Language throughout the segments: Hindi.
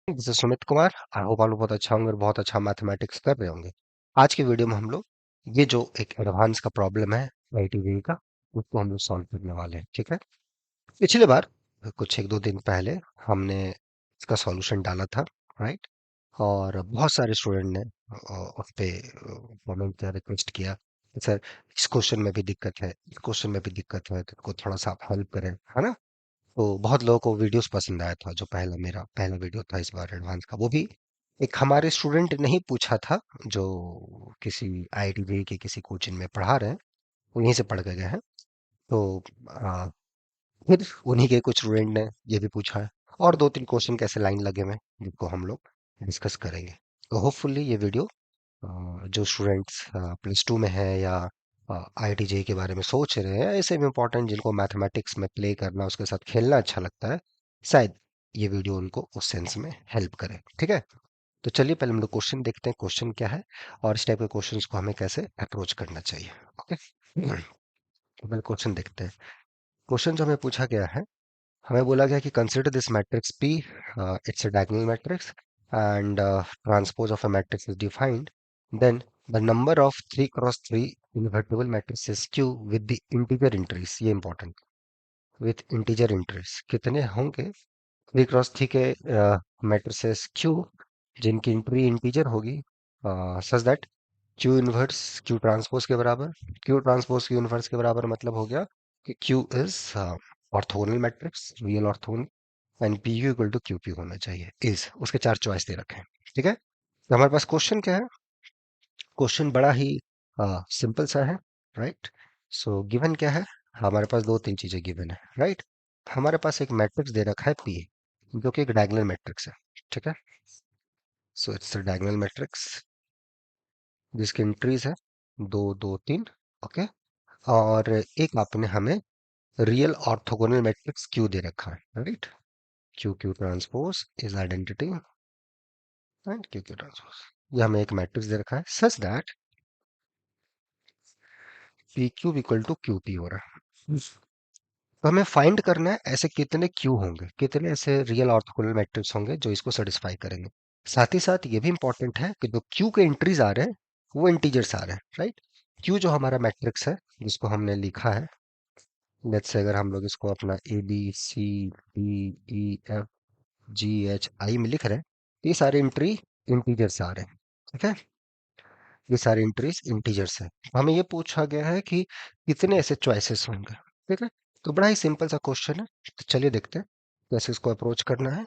This is Sumit Kumar. I hope आप लोग बहुत अच्छा होंगे और बहुत अच्छा मैथमेटिक्स कर रहे होंगे। आज की वीडियो में हम लोग ये जो एक एडवांस का प्रॉब्लम है आईटीवी का, उसको हम लोग सॉल्व करने वाले हैं। ठीक है। पिछली बार कुछ एक दो दिन पहले हमने इसका सॉल्यूशन डाला था, राइट। और बहुत सारे स्टूडेंट ने उस पे कमेंट किया, रिक्वेस्ट किया कि सर इस क्वेश्चन में भी दिक्कत है, इस क्वेश्चन में भी दिक्कत है, तो इसको थोड़ा सा आप हेल्प करें, है ना। तो बहुत लोगों को वीडियोस पसंद आया था। जो मेरा पहला वीडियो था इस बार एडवांस का, वो भी एक हमारे स्टूडेंट ने ही पूछा था, जो किसी आईआईटी के किसी कोचिंग में पढ़ा रहे हैं, वहीं से पढ़ के गए हैं। तो आ, फिर उन्हीं के कुछ स्टूडेंट ने ये भी पूछा है, और दो तीन क्वेश्चन कैसे लाइन लगे हुए हैं जिनको हम लोग डिस्कस करेंगे। तो होपफुली ये वीडियो जो स्टूडेंट्स +2 में है या आईआईटी के बारे में सोच रहे हैं, ऐसे भी इम्पोर्टेंट जिनको मैथमेटिक्स में प्ले करना, उसके साथ खेलना अच्छा लगता है, शायद ये वीडियो उनको उस सेंस में हेल्प करे। ठीक है। तो चलिए पहले हम लोग क्वेश्चन देखते हैं, क्वेश्चन क्या है और इस टाइप के क्वेश्चंस को हमें कैसे अप्रोच करना चाहिए। ओके। तो पहले क्वेश्चन देखते हैं। क्वेश्चन जो हमें पूछा गया है, हमें बोला गया कि consider this matrix P, it's a diagonal matrix and transpose of a matrix is defined, then the number of 3 cross 3 invertible matrices Q with the integer entries. ये इंपॉर्टेंट, विथ इंटीजर एंट्रीज कितने होंगे 3 क्रॉस 3 के मैट्रिसेस Q जिनकी एंट्री इंटीजर होगी, such that Q inverse Q transpose के बराबर। Q ट्रांसपोज Q इनवर्स के बराबर मतलब हो गया कि Q is orthogonal matrix, real orthogonal, and P U equal to Q P होना चाहिए। इज उसके चार चॉइस दे रखे हैं। ठीक है। तो हमारे पास क्वेश्चन क्या है। क्वेश्चन बड़ा ही सिंपल सा है, राइट। सो गिवन क्या है, हमारे पास दो तीन चीजें गिवन है, राइट। हमारे पास एक मैट्रिक्स दे रखा है पी, जो कि एक डायगोनल मैट्रिक्स है। ठीक है। So it's a diagonal matrix जिसकी एंट्रीज है दो दो तीन। ओके। और एक आपने हमें रियल ऑर्थोगोनल मैट्रिक्स क्यू दे रखा है, right. Q Q transpose is identity, and Q Q transpose, ये हमें एक मैट्रिक्स दे रखा है such that P cube equal to Q P हो रहा है। तो हमें फाइंड करना है ऐसे कितने क्यू होंगे, कितने ऐसे रियल ऑर्थोगोनल मैट्रिक्स होंगे जो इसको सेटिस्फाई करेंगे। साथ ही साथ ये भी इंपॉर्टेंट है कि जो क्यू के एंट्रीज आ रहे हैं वो इंटीजर्स आ रहे हैं, राइट। क्यू जो हमारा मैट्रिक्स है जिसको हमने लिखा है, लेट्स से अगर हम लोग इसको अपना ABCDEF GHI में लिख रहे हैं, तो ये सारे एंट्री इंटीजर्स आ रहे हैं। ठीक है। ये सारे एंट्रीज इंटीजर्स हैं। तो हमें ये पूछा गया है कि कितने ऐसे चॉइसेस होंगे। ठीक है। तो बड़ा ही सिंपल सा क्वेश्चन है। तो चलिए देखते हैं कैसे इसको अप्रोच करना है।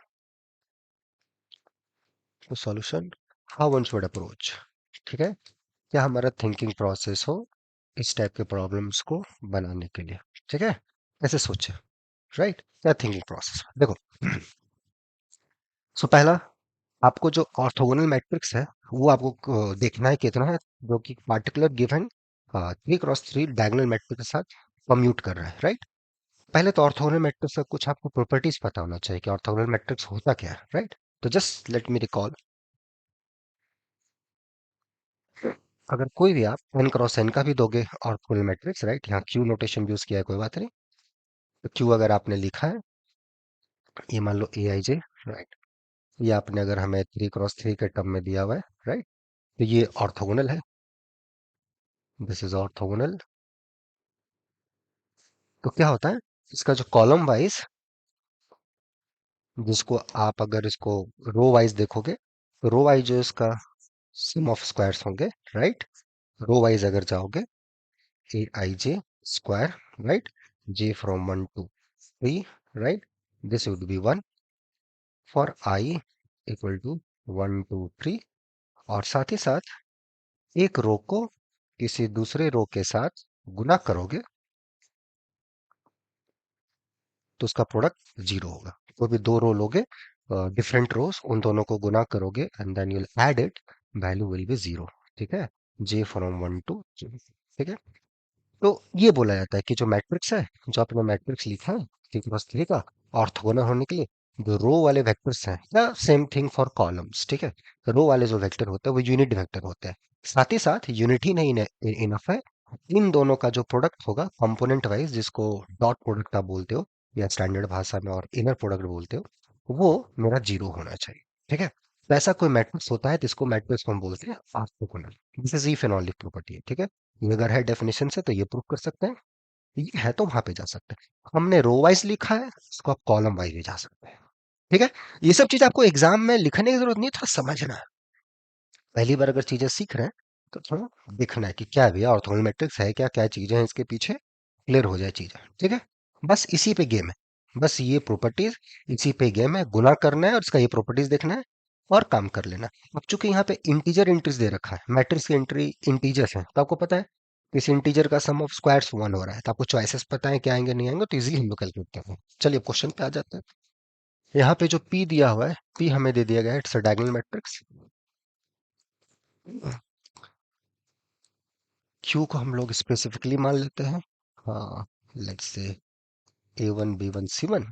तो solution, how one should approach. ठीक है। क्या हमारा थिंकिंग प्रोसेस हो इस टाइप के प्रॉब्लम्स को बनाने के लिए। ठीक है। ऐसे सोचे, राइट। क्या थिंकिंग प्रोसेस देखो। सो पहला, आपको जो ऑर्थोगोनल मैट्रिक्स है वो आपको देखना है कितना है, जो कि particular given 3 cross 3 diagonal matrix के साथ कम्यूट कर रहा है, राइट। पहले तो ऑर्थोगोनल मैट्रिक्स का कुछ आपको प्रॉपर्टीज पता होना चाहिए कि ऑर्थोगोनल मैट्रिक्स होता क्या है, राइट। तो जस्ट लेट मी रिकॉल। अगर कोई भी आप n क्रॉस n का भी दोगे ऑर्थोगोनल मैट्रिक्स, राइट, यहाँ क्यू नोटेशन यूज किया है, कोई बात नहीं। तो क्यू अगर आपने लिखा है, ये मान लो ए आई जे, राइट। ये आपने अगर हमें 3 क्रॉस 3 के टर्म में दिया हुआ है, राइट। तो ये ऑर्थोगोनल है, दिस इज ऑर्थोगोनल। तो क्या होता है, इसका जो कॉलम वाइज, जिसको आप अगर इसको रो वाइज देखोगे, तो रो वाइज जो इसका सम ऑफ स्क्वायर्स होंगे, राइट। रो वाइज अगर जाओगे, a i j square, right, j from 1 to 3, right, this would be 1 for i equal to 1 2 3। और साथ ही साथ एक रो को किसी दूसरे रो के साथ गुना करोगे तो उसका प्रोडक्ट जीरो होगा। कोई भी दो रो लोगे, डिफरेंट रोज, उन दोनों को गुना करोगे and then you will add it, value will be zero. ठीक है। J from 1 to 3। ठीक है। तो ये बोला जाता है कि जो मैट्रिक्स है, जो आपने मैट्रिक्स लिखा है 3 क्रॉस 3 का, ऑर्थोगोनल होने के लिए जो रो वाले वेक्टर्स हैं, या सेम थिंग फॉर कॉलम्स, ठीक है, रो वाले जो वेक्टर होते हैं वो यूनिट वेक्टर होते हैं। साथ ही साथ यूनिट ही नहीं इनफ है, इन दोनों का जो प्रोडक्ट होगा कंपोनेंट वाइज, जिसको डॉट प्रोडक्ट आप बोलते हो या स्टैंडर्ड भाषा में, और इनर प्रोडक्ट बोलते हो, वो मेरा जीरो होना चाहिए। ठीक है। तो ऐसा कोई मैट्रिक्स होता है जिसको मैट्रिक्स हम बोलते हैं ऑर्थोगोनल। दिस इज इफेनॉलिक प्रॉपर्टी है, ठीक है। ये अगर है डेफिनेशन से तो ये प्रूव कर सकते हैं, ये है तो वहां पे जा सकते हैं। हमने रो वाइज लिखा है, इसको आप कॉलम वाइज भी जा सकते हैं, ठीक है। ये सब चीज आपको एग्जाम में लिखने की जरूरत नहीं है, थोड़ा समझना है। पहली बार अगर चीजें सीख रहे हैं तो थोड़ा देखना है कि क्या भैया ऑर्थोगोनल मैट्रिक्स है क्या, क्या चीजें हैं इसके पीछे, क्लियर हो जाए चीजें, ठीक है। बस इसी पे गेम है, बस ये प्रॉपर्टीज, इसी पे गेम है, गुना करना है और इसका ये प्रॉपर्टीज देखना है और काम कर लेना। अब चूंकि यहाँ पे इंटीजर एंट्रीज दे रखा है, मैट्रिक्स की एंट्री इंटीजर्स है, तो आपको पता है किस इंटीजर का सम ऑफ स्क्वायर्स 1 हो रहा है, तो आपको चॉइसेस पता है क्या आएंगे नहीं आएंगे, तो इजीली हम लोग कैलकुलेट करते हैं। चलिए क्वेश्चन पे आ जाते हैं। यहाँ पे जो पी दिया हुआ है, पी हमें दे दिया गया है, it's a diagonal matrix. Q को हम लोग स्पेसिफिकली मान लेते हैं, हाँ, let's say A1 B1 C1,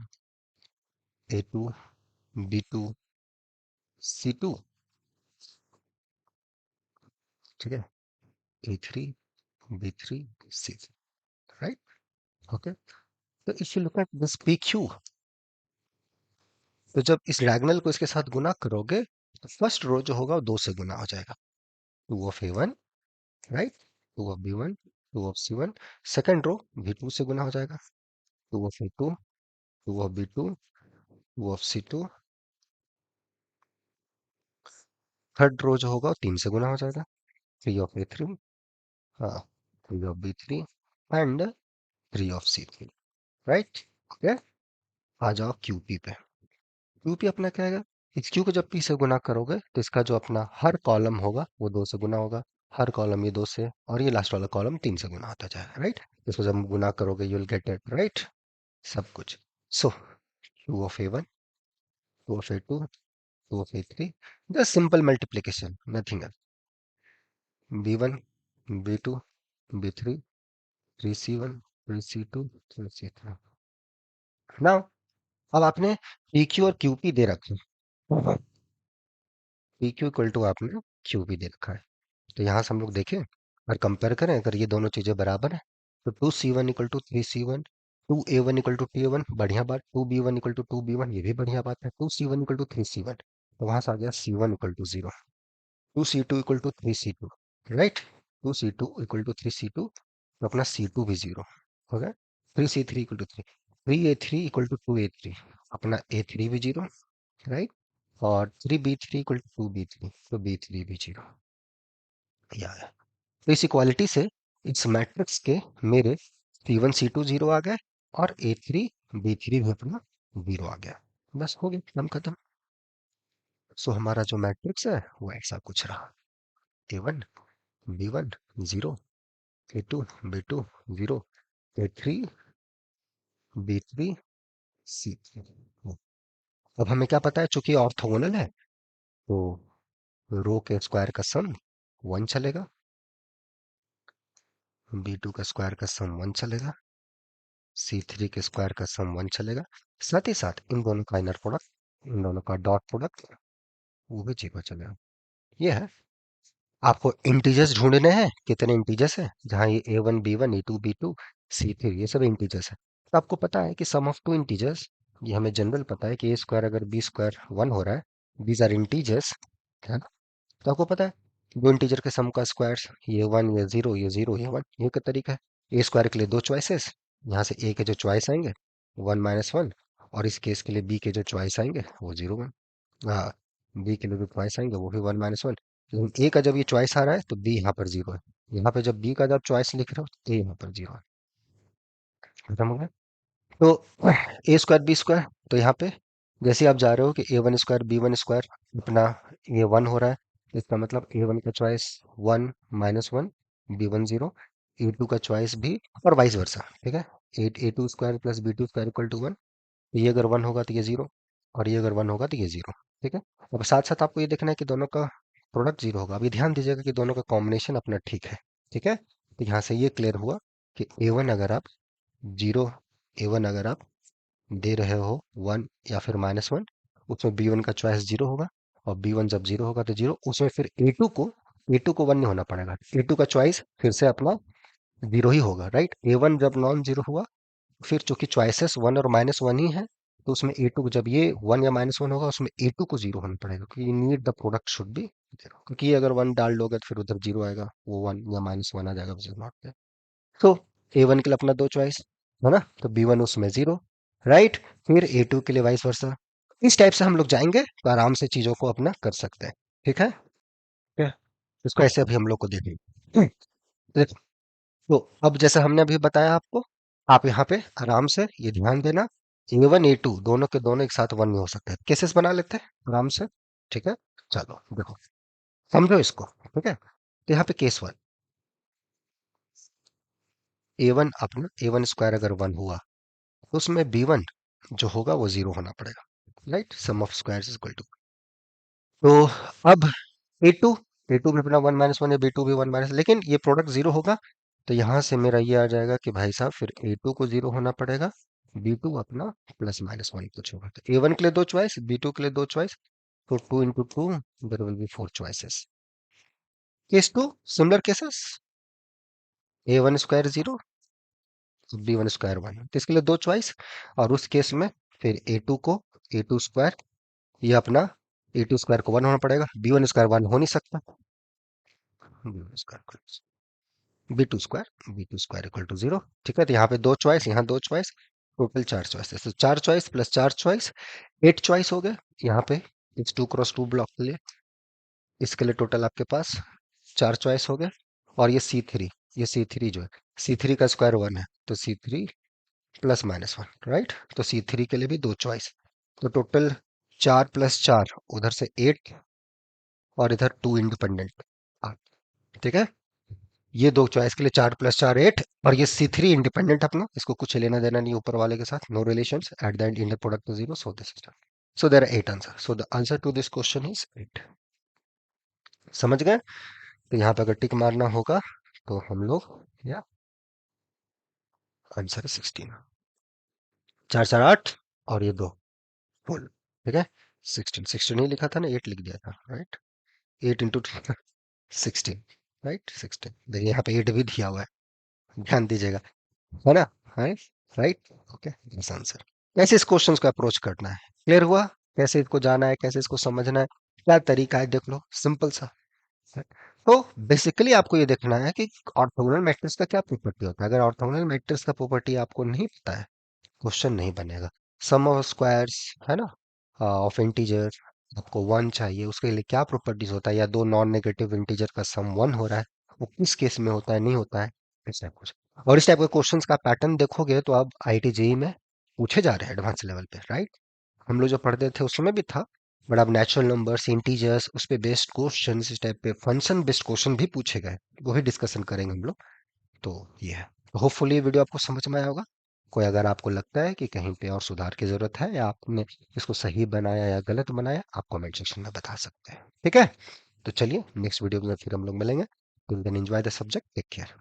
A2 B2 C2, ठीक है, A3 B3 C3, right. Okay, तो if you look at this PQ, तो जब इस डायगोनल को इसके साथ गुना करोगे तो फर्स्ट रो जो होगा वो 2 से गुना हो जाएगा, 2 of A1, right, 2 of B1, 2 of C1। Second row B2 से गुना हो जाएगा, 2 of A2, 2 of B2, 2 of C2। Third row जो होगा वो 3 से गुना हो जाएगा, 3 of A3, हाँ, 3 of B3 and 3 of C3, right. Okay, आ जाओ QP पे। QP अपना क्या है, इस Q को जब P से गुना करोगे तो इसका जो अपना हर कॉलम होगा वो 2 से गुना होगा, हर कॉलम ये 2 से, और ये लास्ट वाला कॉलम 3 से गुना होता जाएगा, राइट। इसको जब गुना करोगे you will get it, right, सब कुछ। सो 2 of A1, 2 of A2, 2 of A3, just simple multiplication, nothing else. B1 B2 B3, 3C1 3C2 3C3। Now अब आपने PQ और QP दे रखे हैं, PQ इक्वल टू आपने QP दे रखा है, तो यहाँ से हम लोग देखें और कंपेयर करें, अगर ये दोनों चीजें बराबर हैं तो 2C1 equal to 3C1, 2A1 equal to T1, बढ़िया बात, 2B1 इक्वल टू 2B1, ये भी बढ़िया बात है, 2C1 इक्वल टू 3C1, तो वहां से आ गया C1 equal to 0, 2C2 equal to 3C2, right, 2C2 equal to 3C2, तो अपना C2 भी 0 हो गया, 3C3 equal to 3, 3A3 equal to 2A3, अपना A3 भी 0, राइट, और 3B3 इक्वल टू 2B3, तो B3 भी 0, याद है। तो इस इक्वालिटी से इस मैट्रिक्स के मेरे C1 C2 0 आ गए और A3 B3 भी अपना 0 आ गया, बस हो गया, काम खत्म। सो हमारा जो मैट्रिक्स है वो ऐसा कुछ रहा, A1 B1 0, A2 B2 0, A3 B3 C3। अब हमें क्या पता है, चूंकि ऑर्थोगोनल है तो रो के स्क्वायर का सम 1 चलेगा, B2 का स्क्वायर का सम 1 चलेगा, C3 के स्क्वायर का सम 1 चलेगा, साथ ही साथ इन दोनों का इनर प्रोडक्ट, इन दोनों का डॉट प्रोडक्ट, वो भी 0 चलेगा। ये है, आपको इंटीजर्स ढूंढने हैं, कितने इंटीजर्स हैं, जहां ये A1 B1 A2 B2 C3 ये सब इंटीजर्स है, तो आपको पता है कि सम ऑफ टू इंटीजर्स, ये हमें जनरल पता है कि A स्क्वायर अगर B स्क्वायर 1 हो रहा है, दीज आर इंटीजर्स, है ना। तो आपको पता है दो इंटीजर के सम का स्क्वायर्स, ये 1 ये 0 ये 0 ये 1, ये का तरीका है। ए स्क्वायर के लिए दो चॉइसेस, यहाँ से ए के जो चॉइस आएंगे 1 - 1, और इस केस के लिए बी के जो चॉइस आएंगे वो 0 1, हाँ, बी के लिए जो चॉइस आएंगे वो भी 1 - 1, लेकिन ए का जब ये चॉइस आ रहा है तो बी यहाँ पर 0 है, यहाँ पे जब बी का जब चॉइस लिख रहे हो तो ए यहाँ पर 0 है, खत्म हो गया। तो ए स्क्वायर बी स्क्वायर, तो यहाँ पे जैसे आप जा रहे हो कि A1 स्क्वायर B1 स्क्वायर अपना ये 1 हो रहा है, इसका मतलब A1 का चॉइस 1 - 1, B1 0, A2 का चॉइस भी, और वाइस वर्सा, ठीक है, A2 square plus B2 square equal to 1, ये अगर 1 होगा तो ये 0, और ये अगर 1 होगा तो ये 0, ठीक है। अब साथ साथ आपको ये देखना है कि दोनों का प्रोडक्ट 0 होगा, अभी ध्यान दीजिएगा कि दोनों का कॉम्बिनेशन अपना ठीक है, ठीक है। तो यहाँ से ये क्लियर हुआ कि A1 अगर आप 0, A1 अगर आप दे रहे हो 1 या फिर -1, उसमें B1 का चॉइस 0 होगा, और B1 जब 0 होगा तो 0, उसमें फिर A2 को 1 नहीं होना पड़ेगा, A2 का चॉइस फिर से अपना 0 ही होगा, राइट। A1 जब नॉन 0 हुआ, फिर चूंकि चॉइसेस 1 और -1 ही है, तो उसमें ए टू जब ये वन या माइनस वन होगा उसमें ए टू को जीरो होना पड़ेगा, क्योंकि need the product should be zero, क्योंकि ये अगर वन डाल दोगे तो फिर उधर जीरो आएगा, वो वन या माइनस वन आ जाएगा विच नॉट पे। तो ए वन के लिए अपना दो चॉइस है ना, तो बी वन उसमें जीरो, राइट। फिर ए टू के लिए वाइस वर्सा। इस टाइप से हम लोग जाएंगे तो आराम से चीजों को अपना कर सकते हैं। ठीक है, क्या इसको ऐसे अभी हम लोग को देखेंगे। देखो, तो अब जैसे हमने अभी बताया आपको, आप यहाँ पे आराम से ये ध्यान देना, ए वन ए टू दोनों के दोनों एक साथ वन में हो सकते हैं, केसेस बना लेते हैं आराम से। ठीक है, चलो देखो, समझो इसको। ठीक है, तो यहाँ पे केस वन, ए वन अपना ए वन स्क्वायर अगर वन हुआ तो उसमें बी वन जो होगा वो जीरो होना पड़ेगा, right. Sum of square is equal to, तो अब ए टू, ए टू भी अपना वन माइनस वन है, बी टू भी वन माइनस, लेकिन ये प्रोडक्ट जीरो होगा, तो यहाँ से मेरा ये आ जाएगा कि भाई साहब फिर ए टू को जीरो होना पड़ेगा, बी टू अपना प्लस माइनस वन कुछ होगा। तो ए वन के लिए दो चॉइस, बी टू के लिए दो चॉइस, तो two into two there will be four choices. Case two, similar cases, a one square zero, b one square one, तो इसके लिए दो चॉइस। और उस केस में फिर ए टू को ए टू स्क्वायर, ये अपना ए टू स्क्वायर को वन होना पड़ेगा, बी वन स्क्वायर वन हो नहीं सकता, b one square b two square equal to zero. ठीक है, तो यहाँ पे दो चॉइस, यहाँ दो चॉइस, टोटल चार चॉइस, तो चार चॉइस प्लस चार चॉइस, एट चॉइस हो गए यहाँ पे इस टू क्रॉस टू ब्लॉक के लिए। इसके लिए टोटल आपके पास चार चॉइस हो गए। और ये सी थ्री, ये सी थ्री जो है, सी थ्री का स्क्वायर वन है, तो c three plus minus one, right. तो सी थ्री के लिए भी दो चॉइस, तो टोटल चार प्लस चार उधर से एट, और इधर टू इंडिपेंडेंट आठ। ठीक है, ये दो चॉइस के लिए चार प्लस चार एट, और ये सी थ्री इंडिपेंडेंट अपना, इसको कुछ लेना देना नहीं ऊपर वाले के साथ, no relation, at the end in the product zero, so this is done. So there are eight answer, so the answer to this question is eight. समझ गए? तो यहाँ पे अगर टिक मारना होगा तो हम लोग, या आंसर 16, चार चार आठ, और ये दो फुल। ठीक है, 16, 16 ही लिखा था ना, एट लिख दिया था, राइट। Eight into 16, right, 16। देखिए यहाँ पे एट भी दिया हुआ है, ध्यान दीजिएगा, है ना, है, राइट। Okay, this answer. कैसे इस क्वेश्चन को अप्रोच करना है, क्लियर हुआ? कैसे इसको जाना है, कैसे इसको समझना है, क्या तरीका है, देख लो, सिंपल सा है। तो बेसिकली आपको ये देखना है कि ऑर्थोगोनल मैट्रिक्स का क्या प्रॉपर्टी होता है। अगर ऑर्थोगोनल मैट्रिक्स का प्रॉपर्टी आपको नहीं पता है, क्वेश्चन नहीं बनेगा। सम ऑफ स्क्वायर्स, है ना, ऑफ इंटीजर, आपको वन चाहिए, उसके लिए क्या प्रॉपर्टीज होता है, या दो नॉन नेगेटिव इंटीजर का सम वन हो रहा है, वो किस केस में होता है, नहीं होता है, इस टाइप कुछ। और इस टाइप के क्वेश्चंस का पैटर्न देखोगे तो अब आईआईटी जेईई में पूछे जा रहे हैं एडवांस लेवल पे, राइट। हम लोग जो पढ़ते थे उसमें भी था, बट अब नेचुरल नंबर्स, इंटीजर्स, उस पे बेस्ड क्वेश्चन, इस टाइप पे फंक्शन बेस्ड क्वेश्चन भी पूछे गए, वो भी डिस्कशन करेंगे हम लोग। तो ये है, होपफुली ये वीडियो आपको समझ में आया होगा। कोई अगर आपको लगता है कि कहीं पे और सुधार की जरूरत है, या आपने इसको सही बनाया या गलत बनाया, आप कमेंट सेक्शन में बता सकते हैं। ठीक है, तो चलिए नेक्स्ट वीडियो में फिर हम लोग मिलेंगे। Till then enjoy the subject, take care.